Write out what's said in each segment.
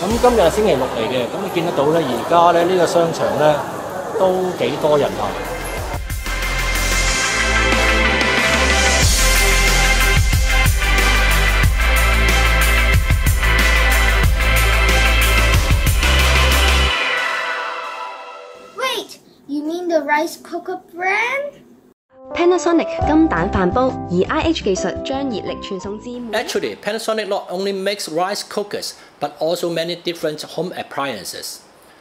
咁今日係星期六嚟嘅，咁你見得到咧，而家咧呢個商場咧都幾多人啊！ Wait, you mean the rice cooker brand? Panasonic 金蛋飯煲以 IH 技術將熱力傳送至。 Actually, Panasonic not only makes rice cookers, but also many different home appliances.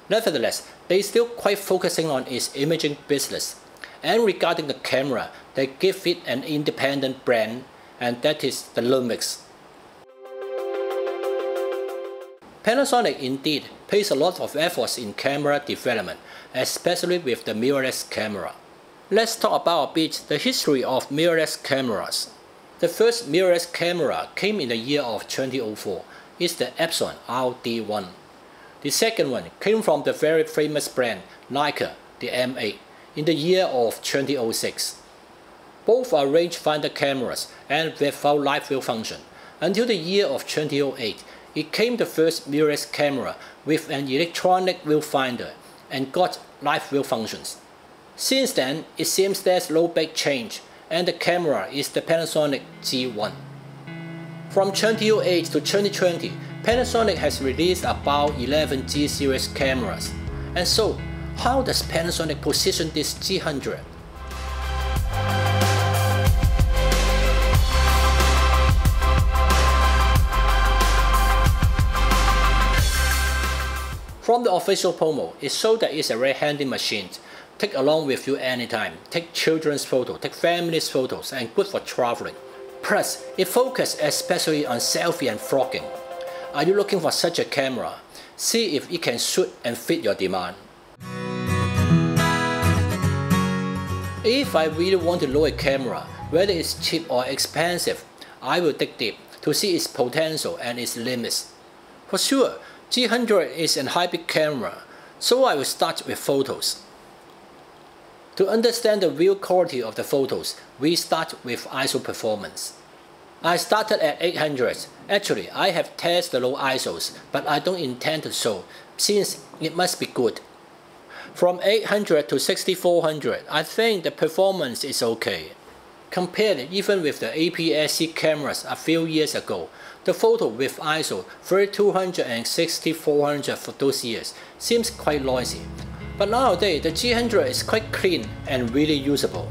Nevertheless, they still quite focusing on its imaging business. And regarding the camera, they give it an independent brand, and that is the Lumix. Panasonic indeed pays a lot of efforts in camera development, especially with the mirrorless camera. Let's talk about a bit the history of mirrorless cameras. The first mirrorless camera came in the year of 2004. It's the Epson RD1. The second one came from the very famous brand Leica, the M8, in the year of 2006. Both are rangefinder cameras and without live view function. Until the year of 2008, it came the first mirrorless camera with an electronic viewfinder and got live view functions. Since then, it seems there's no big change, and the camera is the Panasonic G1. From 2008 to 2020, Panasonic has released about 11 G series cameras. And so, how does Panasonic position this G100? From the official promo, it showed that it's a very handy machine. Take along with you anytime, take children's photos, take family's photos, and good for traveling. Plus, it focuses especially on selfie and vlogging. Are you looking for such a camera? See if it can suit and fit your demand. If I really want to know a camera, whether it's cheap or expensive, I will dig deep to see its potential and its limits. For sure, G100 is a hybrid camera, so I will start with photos. To understand the real quality of the photos, we start with ISO performance. I started at 800. Actually, I have tested the low ISOs, but I don't intend to show, since it must be good. From 800 to 6400, I think the performance is okay. Compared even with the APS-C cameras a few years ago, the photo with ISO 3200 and 6400 for those years seems quite noisy. But nowadays, the G100 is quite clean and really usable.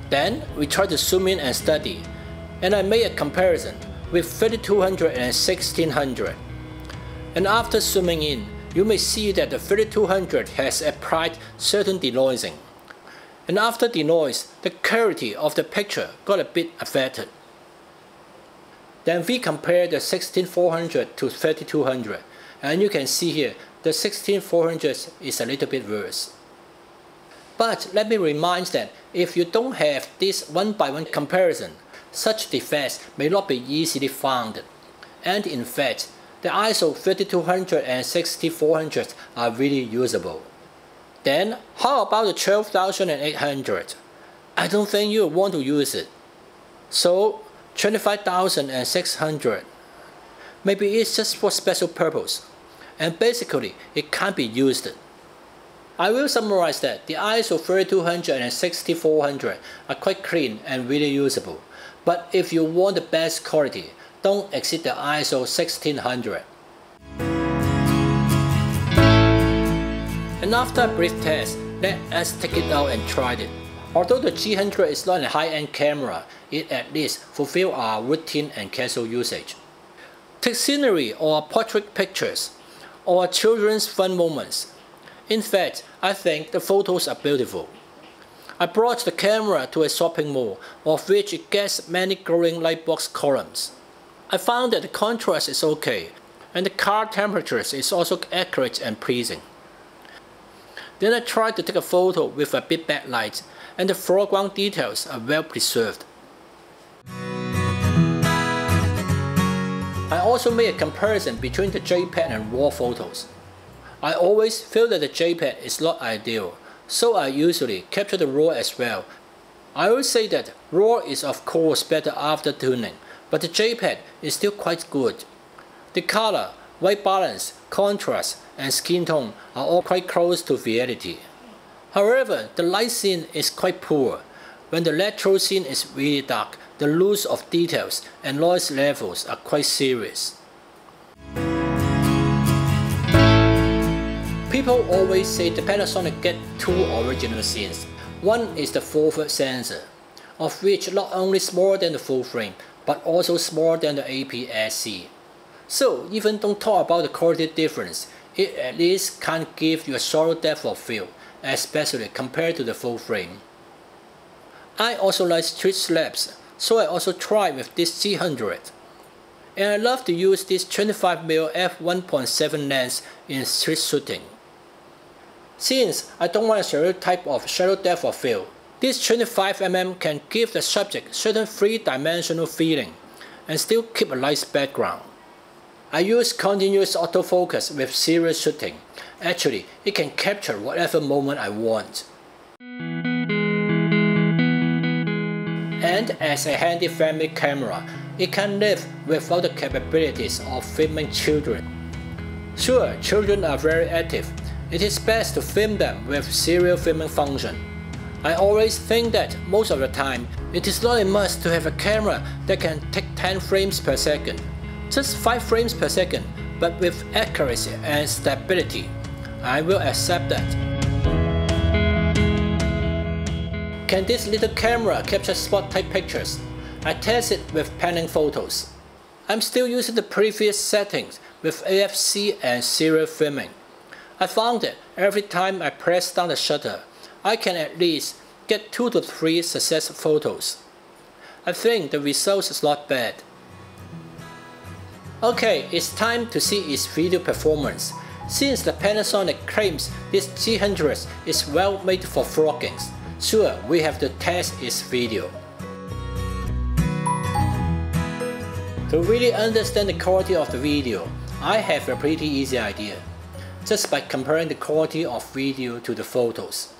Then, we try to zoom in and study, and I made a comparison with 3200 and 1600. And after zooming in, you may see that the 3200 has applied certain denoising. And after denoise, the clarity of the picture got a bit affected. Then we compare the 16400 to 3200, and you can see here the 16400 is a little bit worse. But let me remind that if you don't have this one-by-one comparison, such defects may not be easily found. And in fact, the ISO 3200 and 6400 are really usable. Then, how about the 12800? I don't think you want to use it. So, 25600. Maybe it's just for special purpose. And basically, it can't be used. I will summarize that the ISO 3200 and 6400 are quite clean and really usable. But if you want the best quality, don't exceed the ISO 1600. And after a brief test, let us take it out and try it. Although the G100 is not a high-end camera, it at least fulfills our routine and casual usage. Take scenery or portrait pictures, or children's fun moments. In fact, I think the photos are beautiful. I brought the camera to a shopping mall, of which it gets many glowing lightbox columns. I found that the contrast is okay, and the car temperatures is also accurate and pleasing. Then I tried to take a photo with a bit backlight, and the foreground details are well preserved. I also made a comparison between the JPEG and RAW photos. I always feel that the JPEG is not ideal, so I usually capture the RAW as well. I will say that RAW is of course better after tuning, but the JPEG is still quite good. The color, white balance, contrast, and skin tone are all quite close to reality. However, the light scene is quite poor. When the retro scene is really dark, the loss of details and noise levels are quite serious. People always say the Panasonic get two original scenes. One is the forward sensor, of which not only smaller than the full frame, but also smaller than the APS-C. So even don't talk about the quality difference, it at least can give you a solid depth of field, especially compared to the full frame. I also like street slaps, so I also tried with this G100. And I love to use this 25mm f1.7 lens in street shooting. Since I don't want a certain type of shadow depth of field, this 25mm can give the subject certain three-dimensional feeling and still keep a nice background. I use continuous autofocus with serial shooting. Actually, it can capture whatever moment I want. And as a handy family camera, it can live without the capabilities of filming children. Sure, children are very active. It is best to film them with serial filming function. I always think that most of the time, it is not a must to have a camera that can take 10 frames per second. Just 5 frames per second, but with accuracy and stability. I will accept that. Can this little camera capture spot type pictures? I tested with panning photos. I'm still using the previous settings with AFC and serial filming. I found that every time I press down the shutter, I can at least get 2 to 3 success photos. I think the results is not bad. Okay, it's time to see its video performance. Since the Panasonic claims this G100 is well made for vlogging, sure, we have to test its video. To really understand the quality of the video, I have a pretty easy idea, just by comparing the quality of video to the photos.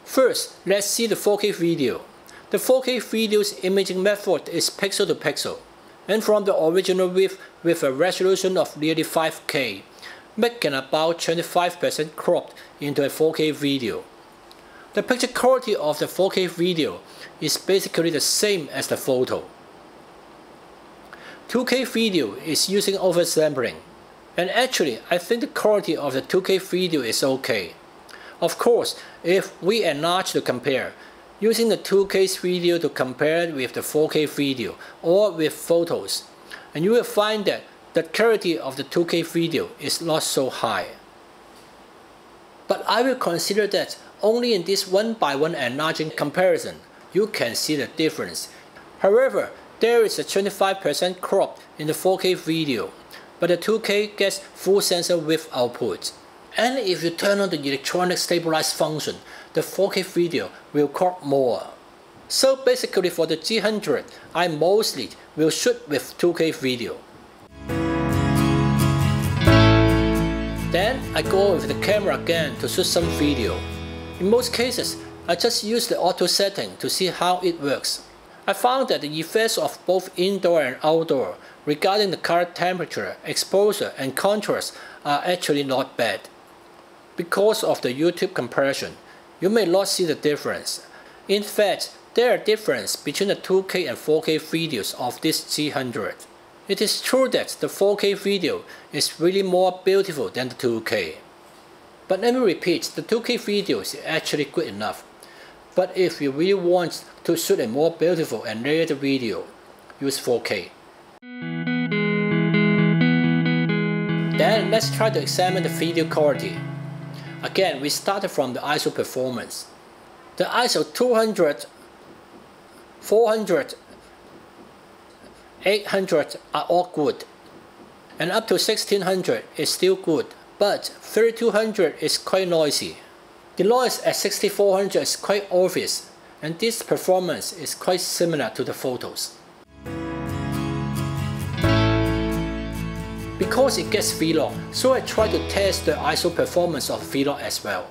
First, let's see the 4K video. The 4K video's imaging method is pixel to pixel, and from the original width with a resolution of nearly 5K, making about 25% cropped into a 4K video. The picture quality of the 4K video is basically the same as the photo. 2K video is using oversampling, and actually I think the quality of the 2K video is okay. Of course, if we enlarge to compare, using the 2K video to compare it with the 4K video or with photos, and you will find that the quality of the 2K video is not so high. But I will consider that only in this one-by-one enlarging comparison, you can see the difference. However, there is a 25% crop in the 4K video, but the 2K gets full sensor width output. And if you turn on the electronic stabilize function, the 4K video will crop more. So basically for the G100, I mostly will shoot with 2K video. Then I go with the camera again to shoot some video. In most cases, I just use the auto setting to see how it works. I found that the effects of both indoor and outdoor regarding the color temperature, exposure and contrast are actually not bad. Because of the YouTube compression, you may not see the difference. In fact, there are differences between the 2K and 4K videos of this G100. It is true that the 4K video is really more beautiful than the 2K. But let me repeat, the 2K video is actually good enough. But if you really want to shoot a more beautiful and layered video, use 4K. Then let's try to examine the video quality. Again, we started from the ISO performance. The ISO 200, 400, 800 are all good. And up to 1600 is still good, but 3200 is quite noisy. The noise at 6400 is quite obvious, and this performance is quite similar to the photos. Because it gets vlog, so I try to test the ISO performance of vlog as well.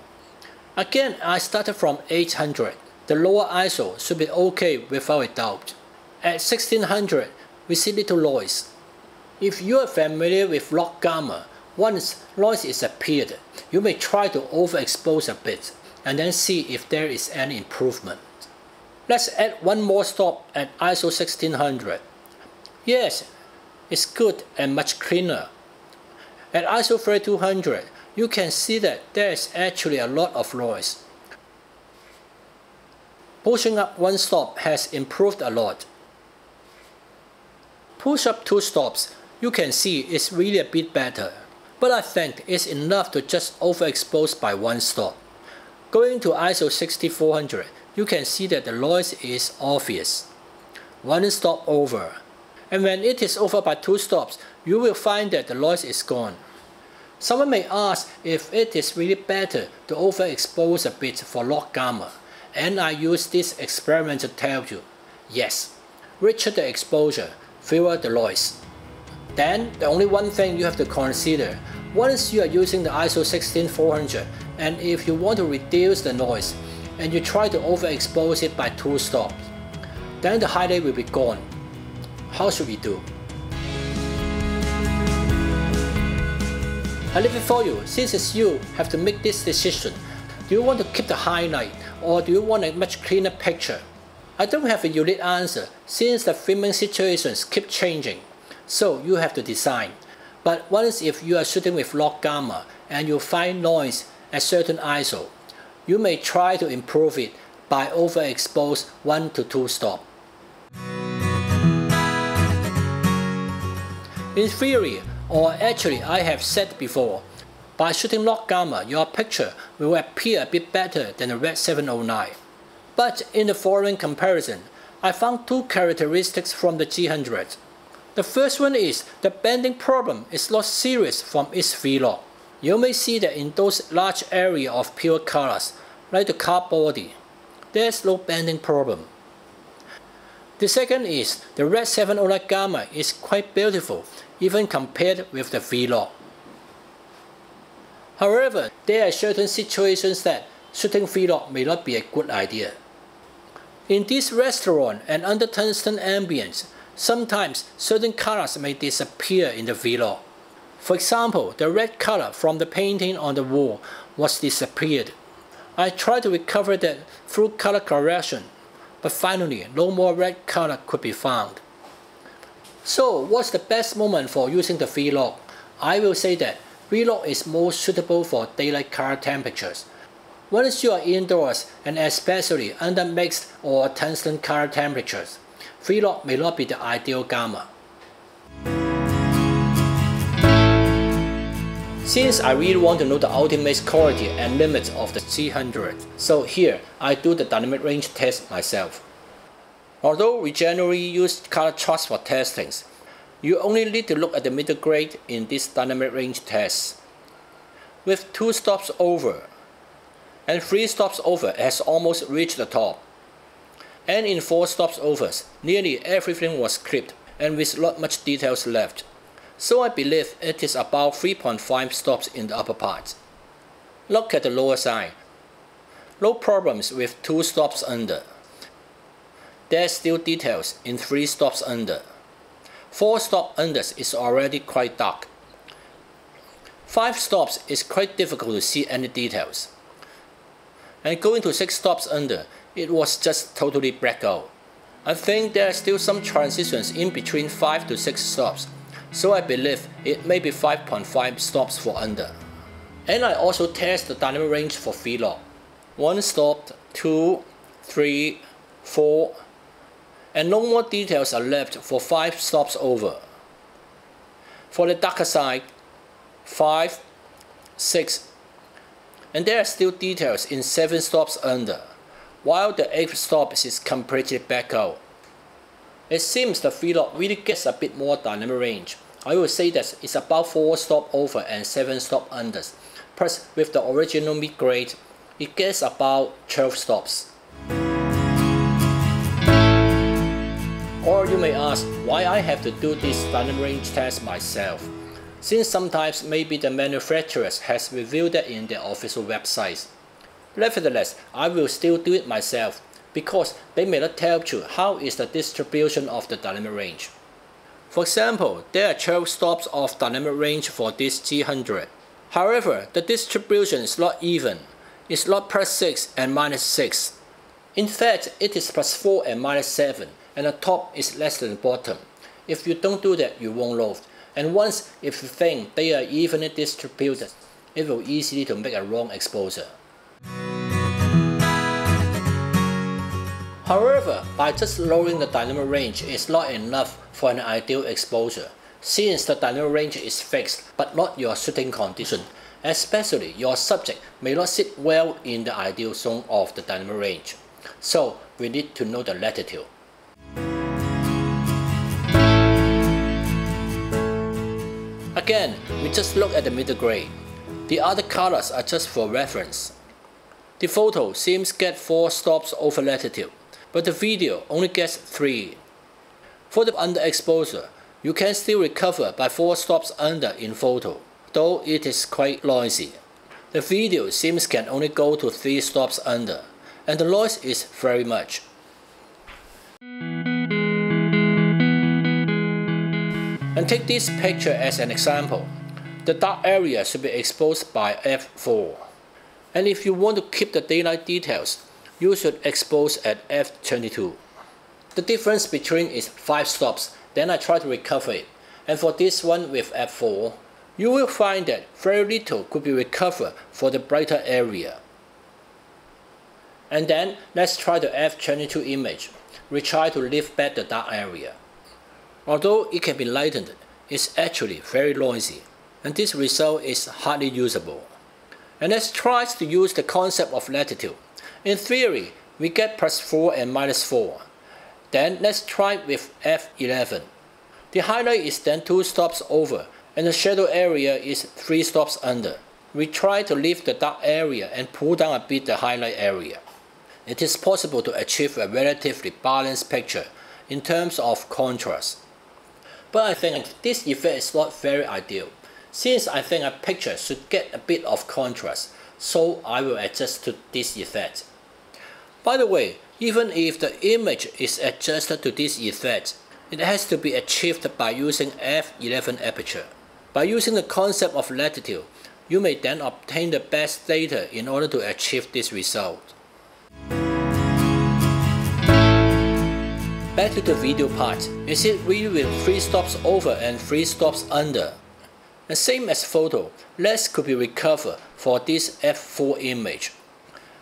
Again, I started from 800. The lower ISO should be okay without a doubt. At 1600, we see little noise. If you are familiar with log gamma, once noise is appeared, you may try to overexpose a bit and then see if there is any improvement. Let's add one more stop at ISO 1600. Yes, it's good and much cleaner. At ISO 3200, you can see that there is actually a lot of noise. Pushing up one stop has improved a lot. Push up two stops, you can see it's really a bit better. But I think it's enough to just overexpose by one stop. Going to ISO 6400, you can see that the noise is obvious. One stop over. And when it is over by two stops, you will find that the noise is gone. Someone may ask if it is really better to overexpose a bit for log gamma. And I use this experiment to tell you, yes, richer the exposure, fewer the noise. Then, the only one thing you have to consider, once you are using the ISO 16400 and if you want to reduce the noise and you try to overexpose it by two stops, then the highlight will be gone. How should we do? I leave it for you, since it's you have to make this decision. Do you want to keep the highlight or do you want a much cleaner picture? I don't have a unique answer since the filming situations keep changing. So you have to decide. But once if you are shooting with log gamma and you find noise at certain ISO, you may try to improve it by overexpose 1 to 2 stops. In theory, or actually I have said before, by shooting log gamma your picture will appear a bit better than the Red 709. But in the following comparison, I found two characteristics from the G100. The first one is the bending problem is not serious from its V-log. You may see that in those large area of pure colors, like the car body, there is no bending problem. The second is the Red 709 gamma is quite beautiful even compared with the V-log. However, there are certain situations that shooting V-log may not be a good idea. In this restaurant and under tungsten ambience, sometimes certain colors may disappear in the V-log. For example, the red color from the painting on the wall was disappeared. I tried to recover that through color correction, but finally no more red color could be found. So what's the best moment for using the V-log? I will say that V-log is most suitable for daylight color temperatures. Once you are indoors and especially under mixed or tungsten color temperatures, V-log may not be the ideal gamma. Since I really want to know the ultimate quality and limits of the G100, so here I do the dynamic range test myself. Although we generally use color charts for testings, you only need to look at the middle grade in this dynamic range test. With 2 stops over and 3 stops over, it has almost reached the top. And in 4 stops overs, nearly everything was clipped and with not much details left. So I believe it is about 3.5 stops in the upper part. Look at the lower side. No problems with 2 stops under. There's still details in 3 stops under. 4 stop unders is already quite dark. 5 stops is quite difficult to see any details. And going to 6 stops under, it was just totally black out. I think there are still some transitions in between 5 to 6 stops, so I believe it may be 5.5 stops for under. And I also test the dynamic range for V-log. 1 stop, 2, 3, 4, and no more details are left for 5 stops over. For the darker side, 5, 6, and there are still details in 7 stops under, while the 8th stop is completely black out. It seems the V-log really gets a bit more dynamic range. I will say that it's about 4 stop over and 7 stop unders, plus with the original mid-grade, it gets about 12 stops. Or you may ask why I have to do this dynamic range test myself, since sometimes maybe the manufacturers has revealed that in their official websites. Nevertheless, I will still do it myself, because they may not tell you how is the distribution of the dynamic range. For example, there are 12 stops of dynamic range for this G100. However, the distribution is not even. It's not +6 and -6. In fact, it is +4 and -7, and the top is less than the bottom. If you don't do that, you won't know. And once if you think they are evenly distributed, it will easily to make a wrong exposure. However, by just lowering the dynamic range is not enough for an ideal exposure, since the dynamic range is fixed but not your shooting condition. Especially, your subject may not sit well in the ideal zone of the dynamic range. So, we need to know the latitude. Again, we just look at the middle grade. The other colors are just for reference. The photo seems to get 4 stops over latitude, but the video only gets 3. For the underexposure, you can still recover by 4 stops under in photo, though it is quite noisy. The video seems can only go to 3 stops under, and the noise is very much. And take this picture as an example. The dark area should be exposed by f4. And if you want to keep the daylight details, you should expose at f22. The difference between is 5 stops, then I try to recover it. And for this one with f4, you will find that very little could be recovered for the brighter area. And then let's try the f22 image. We try to lift back the dark area. Although it can be lightened, it's actually very noisy, and this result is hardly usable. And let's try to use the concept of latitude. In theory, we get +4 and -4. Then let's try with f11. The highlight is then 2 stops over, and the shadow area is 3 stops under. We try to lift the dark area and pull down a bit the highlight area. It is possible to achieve a relatively balanced picture in terms of contrast. But I think this effect is not very ideal, since I think a picture should get a bit of contrast, so I will adjust to this effect. By the way, even if the image is adjusted to this effect, it has to be achieved by using f11 aperture. By using the concept of latitude, you may then obtain the best data in order to achieve this result. Back to the video part. Is it really with 3 stops over and 3 stops under? The same as photo, less could be recovered for this f4 image.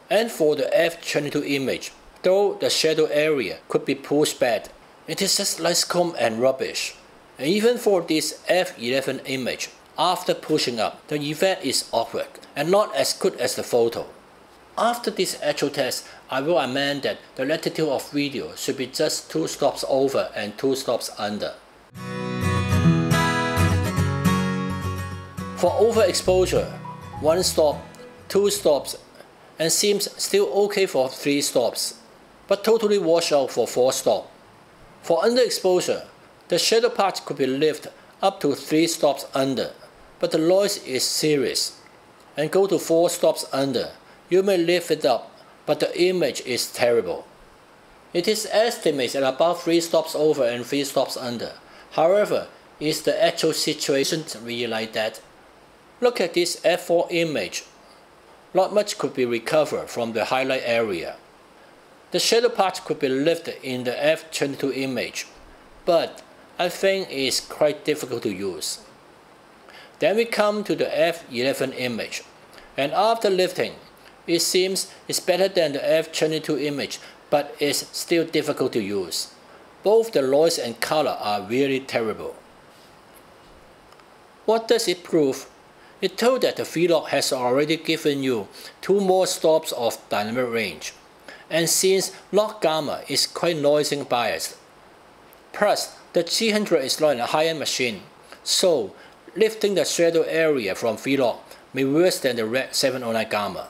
And for the f22 image, though the shadow area could be pushed back, it is just light and rubbish. And even for this f11 image, after pushing up, the effect is awkward and not as good as the photo. After this actual test, I will amend that the latitude of video should be just 2 stops over and 2 stops under. For overexposure, 1 stop, 2 stops, and seems still okay for 3 stops, but totally wash out for 4 stops. For underexposure, the shadow part could be lifted up to 3 stops under, but the noise is serious, and go to 4 stops under. You may lift it up, but the image is terrible. It is estimated at about 3 stops over and 3 stops under. However, is the actual situation really like that? Look at this f4 image. Not much could be recovered from the highlight area. The shadow part could be lifted in the f22 image, but I think it's quite difficult to use. Then we come to the f11 image, and after lifting, it seems it's better than the f22 image, but it's still difficult to use. Both the noise and color are really terrible. What does it prove? It told that the vlog has already given you 2 more stops of dynamic range, and since log gamma is quite noisy biased. Plus, the G100 is not a high-end machine, so lifting the shadow area from vlog may be worse than the red 709 gamma.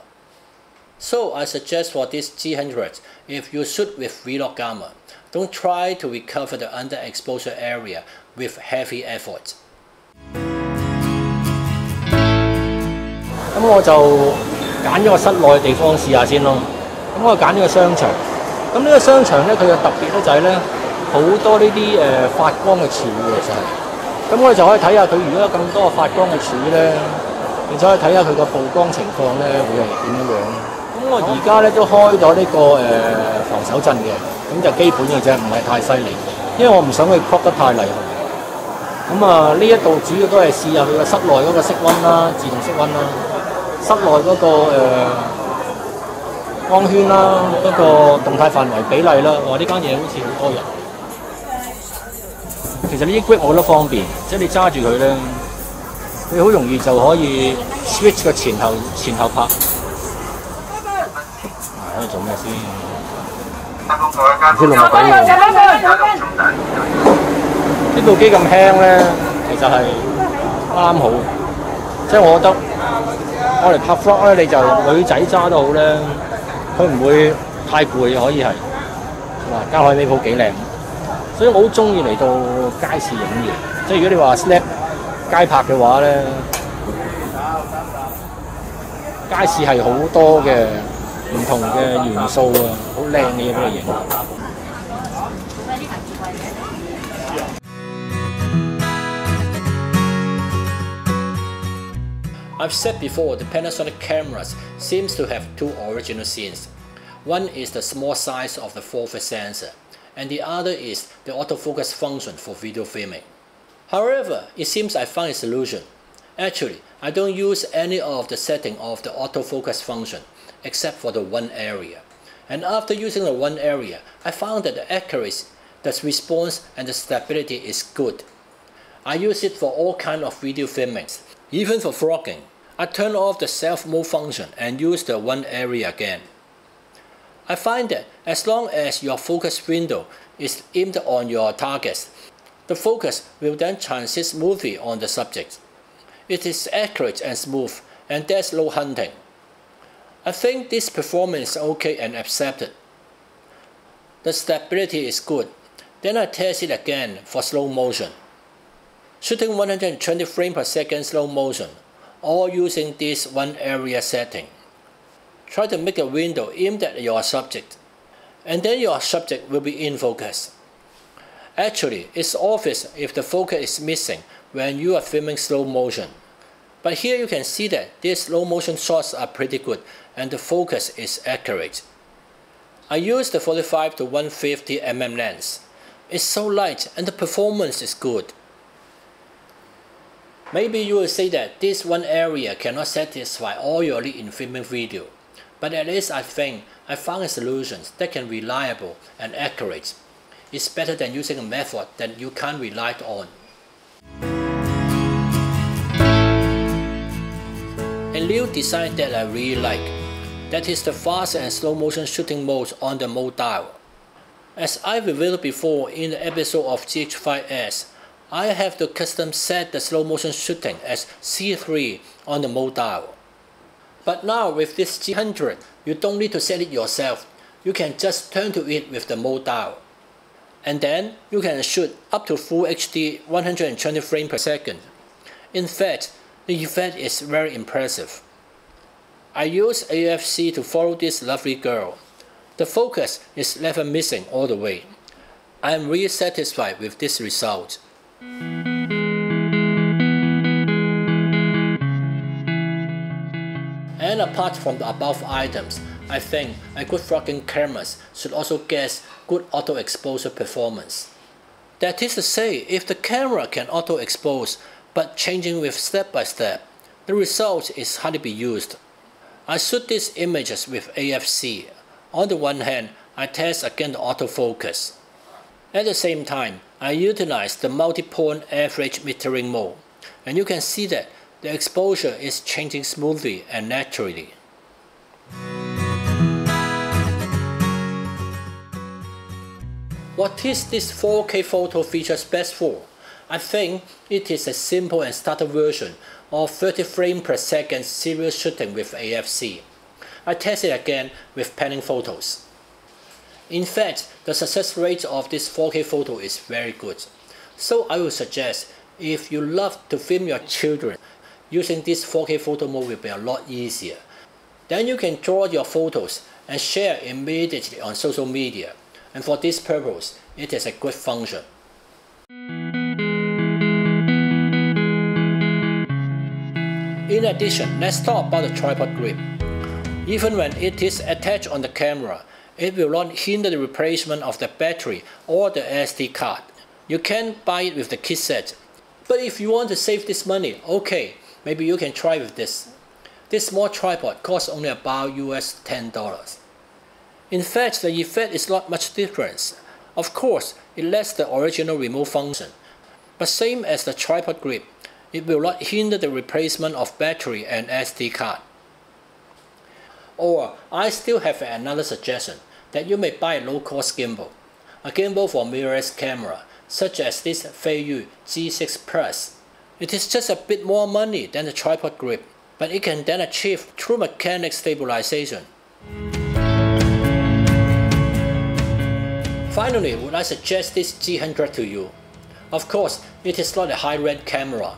So I suggest for this G100, if you shoot with vlog gamma, don't try to recover the underexposure area with heavy effort. 咁我就揀咗個室內嘅地方試下先咯。咁我揀呢個商場。咁呢個商場咧，佢嘅特別咧就係咧，好多呢啲發光嘅柱嘅其實係。咁我哋就可以睇下佢如果有更多發光嘅柱咧，你就可以睇下佢個曝光情況咧會係點樣樣。咁我而家咧都開咗呢個防手震嘅，咁就基本嘅啫，唔係太犀利，因為我唔想佢 crop 得太厲害。咁呢一度主要都係試下佢個室內嗰個色溫啦，自動色溫啦，室內嗰個光圈啦，嗰個動態範圍比例啦。哇！呢間嘢好似好多人。其實呢啲 grip 我覺得方便，即係你揸住佢咧，你好容易就可以 switch 個前後拍。喺度做咩先？唔知錄乜鬼喎？呢部機咁輕咧，其實係啱好，即係我覺得我嚟拍 vlog 咧，你就女仔揸都好咧，佢唔會太攰，可以係。嗱，加海尾鋪幾靚。所以我好中意嚟到街市影嘢，即係如果你話 snap 街拍嘅話咧，街市係好多嘅唔同嘅元素啊，好靚嘅嘢俾你影。I've said before, the Panasonic cameras seems to have two original scenes. One is the small size of the forward sensor, and the other is the autofocus function for video filming. However, it seems I found a solution. Actually, I don't use any of the setting of the autofocus function, except for the one area. And after using the one area, I found that the accuracy, the response and the stability is good. I use it for all kinds of video filmings, even for vlogging. I turn off the self mode function and use the one area again. I find that as long as your focus window is aimed on your targets, the focus will then transit smoothly on the subject. It is accurate and smooth, and there's no hunting. I think this performance is okay and accepted. The stability is good. Then I test it again for slow motion. Shooting 120 frames per second slow motion, all using this one area setting. Try to make a window aimed at your subject, and then your subject will be in focus. Actually, it's obvious if the focus is missing when you are filming slow motion. But here you can see that these slow motion shots are pretty good and the focus is accurate. I use the 45 to 150 mm lens. It's so light and the performance is good. Maybe you will say that this one area cannot satisfy all your need in filming video. But at least I think I found a solution that can be reliable and accurate. It's better than using a method that you can't rely on. A new design that I really like, that is the fast and slow motion shooting modes on the mode dial. As I revealed before in the episode of GH5S, I have to custom set the slow motion shooting as C3 on the mode dial. But now with this G100, you don't need to set it yourself. You can just turn to it with the mode dial. And then you can shoot up to Full HD 120 frames per second. In fact, the effect is very impressive. I use AFC to follow this lovely girl. The focus is never missing all the way. I am really satisfied with this result. And apart from the above items, I think a good vlogging cameras should also get good auto exposure performance. That is to say, if the camera can auto expose but changing with step by step, the result is hardly be used. I shoot these images with AFC. On the one hand, I test again the autofocus. At the same time, I utilize the multi-point average metering mode, and you can see that the exposure is changing smoothly and naturally. What is this 4K photo features best for? I think it is a simple and starter version of 30 frames per second serial shooting with AFC. I test it again with panning photos. In fact, the success rate of this 4K photo is very good. So I would suggest if you love to film your children, using this 4K photo mode will be a lot easier. Then you can draw your photos and share immediately on social media. and for this purpose, it is a good function. In addition, let's talk about the tripod grip. Even when it is attached on the camera, it will not hinder the replacement of the battery or the SD card. You can buy it with the kit set. But if you want to save this money, okay, maybe you can try with this. This small tripod costs only about US $10. In fact, the effect is not much different. Of course, it lacks the original remote function. But same as the tripod grip, it will not hinder the replacement of battery and SD card. Or, I still have another suggestion, that you may buy a low-cost gimbal. A gimbal for mirrorless camera, such as this Latitude G6 Plus. It is just a bit more money than the tripod grip, but it can then achieve true mechanic stabilization. Finally, would I suggest this G100 to you? Of course, it is not a high-end camera,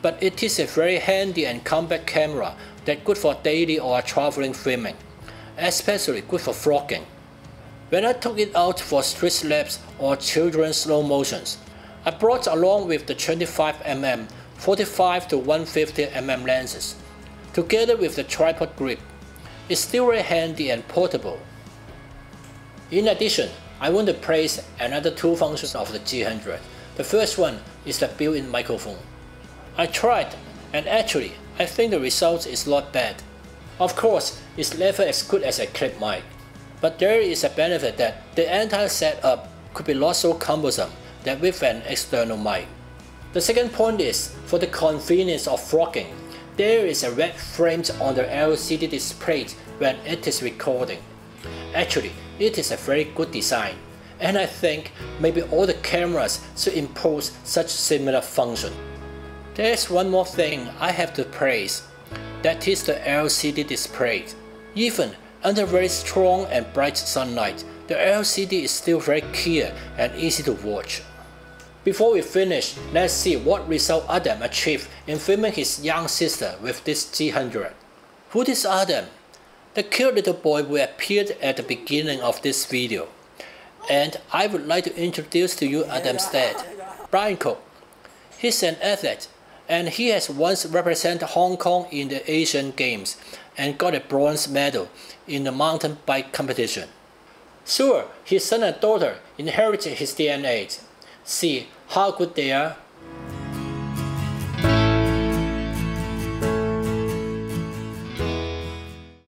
but it is a very handy and compact camera that's good for daily or traveling filming, especially good for vlogging. When I took it out for street laps or children's slow motions, I brought along with the 25mm, 45 to 150mm lenses, together with the tripod grip. It's still very handy and portable. In addition, I want to praise another two functions of the G100. The first one is the built-in microphone. I tried, and actually, I think the result is not bad. Of course, it's never as good as a clip mic, but there is a benefit that the entire setup could be not so cumbersome than with an external mic. The second point is, for the convenience of vlogging, there is a red frame on the LCD display when it is recording. Actually, it is a very good design, and I think maybe all the cameras should impose such similar function. There's one more thing I have to praise, that is the LCD display. Even under very strong and bright sunlight, the LCD is still very clear and easy to watch. Before we finish, let's see what result Adam achieved in filming his young sister with this G100. Who is Adam? The cute little boy who appeared at the beginning of this video. And I would like to introduce to you Adam's dad, Brian Cook. He's an athlete, and he has once represented Hong Kong in the Asian Games and got a bronze medal in the mountain bike competition. Sure, his son and daughter inherited his DNA. See how good they are?